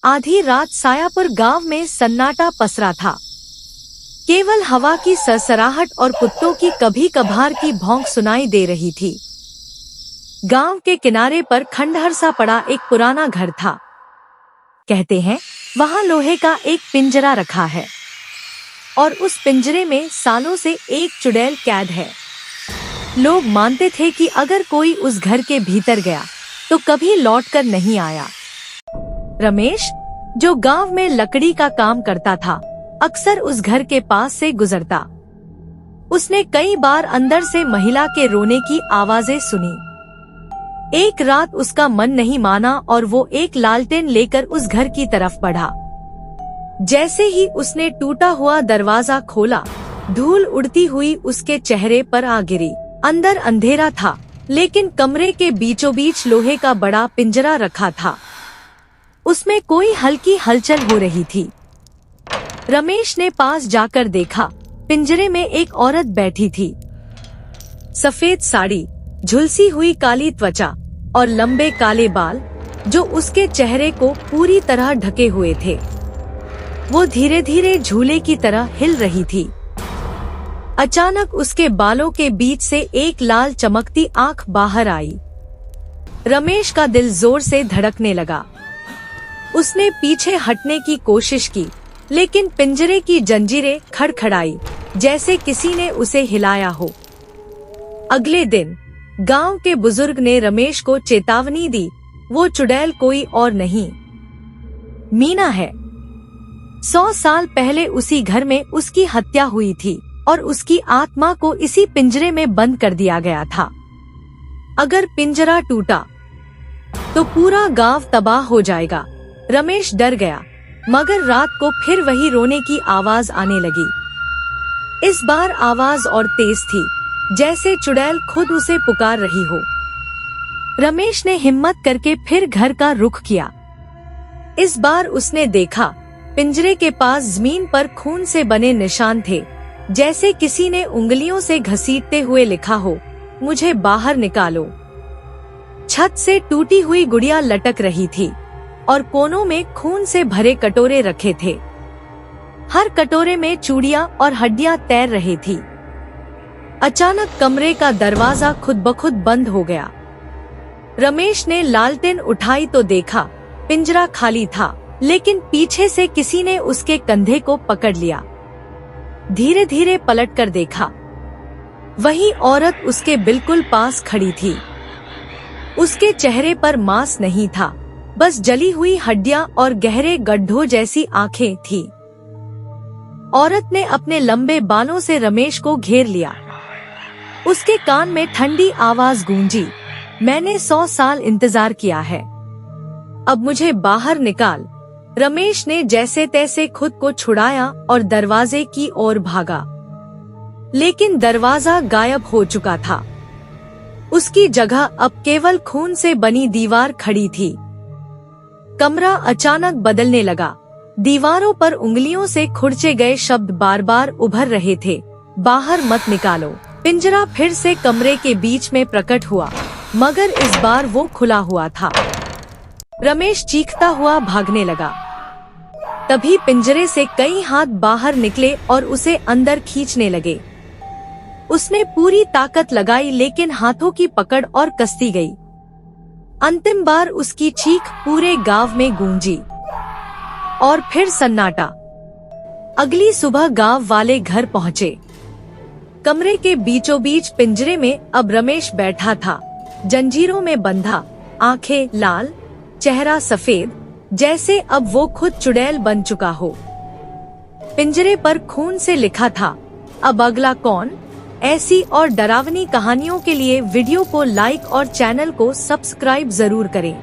आधी रात सायापुर गांव में सन्नाटा पसरा था। केवल हवा की सरसराहट और कुत्तों की कभी कभार की भौंक सुनाई दे रही थी। गांव के किनारे पर खंडहर सा पड़ा एक पुराना घर था। कहते हैं वहां लोहे का एक पिंजरा रखा है और उस पिंजरे में सालों से एक चुड़ैल कैद है। लोग मानते थे कि अगर कोई उस घर के भीतर गया तो कभी लौटकर नहीं आया। रमेश, जो गांव में लकड़ी का काम करता था, अक्सर उस घर के पास से गुजरता। उसने कई बार अंदर से महिला के रोने की आवाजें सुनी। एक रात उसका मन नहीं माना और वो एक लालटेन लेकर उस घर की तरफ बढ़ा। जैसे ही उसने टूटा हुआ दरवाजा खोला, धूल उड़ती हुई उसके चेहरे पर आ गिरी। अंदर अंधेरा था, लेकिन कमरे के बीचों बीच लोहे का बड़ा पिंजरा रखा था। उसमें कोई हल्की हलचल हो रही थी। रमेश ने पास जाकर देखा। पिंजरे में एक औरत बैठी थी। सफेद साड़ी, झुलसी हुई काली त्वचा और लंबे काले बाल जो उसके चेहरे को पूरी तरह ढके हुए थे। वो धीरे धीरे झूले की तरह हिल रही थी। अचानक उसके बालों के बीच से एक लाल चमकती आंख बाहर आई। रमेश का दिल जोर से धड़कने लगा। उसने पीछे हटने की कोशिश की, लेकिन पिंजरे की जंजीरें खड़खड़ाई, जैसे किसी ने उसे हिलाया हो। अगले दिन गांव के बुजुर्ग ने रमेश को चेतावनी दी, वो चुड़ैल कोई और नहीं, मीना है। 100 साल पहले उसी घर में उसकी हत्या हुई थी और उसकी आत्मा को इसी पिंजरे में बंद कर दिया गया था। अगर पिंजरा टूटा तो पूरा गांव तबाह हो जाएगा। रमेश डर गया, मगर रात को फिर वही रोने की आवाज आने लगी। इस बार आवाज और तेज थी, जैसे चुड़ैल खुद उसे पुकार रही हो। रमेश ने हिम्मत करके फिर घर का रुख किया। इस बार उसने देखा, पिंजरे के पास जमीन पर खून से बने निशान थे, जैसे किसी ने उंगलियों से घसीटते हुए लिखा हो, मुझे बाहर निकालो। छत से टूटी हुई गुड़िया लटक रही थी और कोनों में खून से भरे कटोरे रखे थे। हर कटोरे में चूड़ियां और हड्डियां तैर रही थी। अचानक कमरे का दरवाजा खुद ब खुद बंद हो गया। रमेश ने लालटेन उठाई तो देखा, पिंजरा खाली था, लेकिन पीछे से किसी ने उसके कंधे को पकड़ लिया। धीरे धीरे पलट कर देखा, वही औरत उसके बिल्कुल पास खड़ी थी। उसके चेहरे पर मांस नहीं था, बस जली हुई हड्डियां और गहरे गड्ढों जैसी आंखें थी। औरत ने अपने लंबे बालों से रमेश को घेर लिया। उसके कान में ठंडी आवाज गूंजी, मैंने 100 साल इंतजार किया है, अब मुझे बाहर निकाल। रमेश ने जैसे तैसे खुद को छुड़ाया और दरवाजे की ओर भागा, लेकिन दरवाजा गायब हो चुका था। उसकी जगह अब केवल खून से बनी दीवार खड़ी थी। कमरा अचानक बदलने लगा। दीवारों पर उंगलियों से खुरचे गए शब्द बार बार उभर रहे थे, बाहर मत निकालो। पिंजरा फिर से कमरे के बीच में प्रकट हुआ, मगर इस बार वो खुला हुआ था। रमेश चीखता हुआ भागने लगा। तभी पिंजरे से कई हाथ बाहर निकले और उसे अंदर खींचने लगे। उसने पूरी ताकत लगाई, लेकिन हाथों की पकड़ और कसती गई। अंतिम बार उसकी चीख पूरे गांव में गूंजी और फिर सन्नाटा। अगली सुबह गांव वाले घर पहुंचे। कमरे के बीचों बीच पिंजरे में अब रमेश बैठा था, जंजीरों में बंधा, आंखें लाल, चेहरा सफेद, जैसे अब वो खुद चुड़ैल बन चुका हो। पिंजरे पर खून से लिखा था, अब अगला कौन। ऐसी और डरावनी कहानियों के लिए वीडियो को लाइक और चैनल को सब्सक्राइब जरूर करें।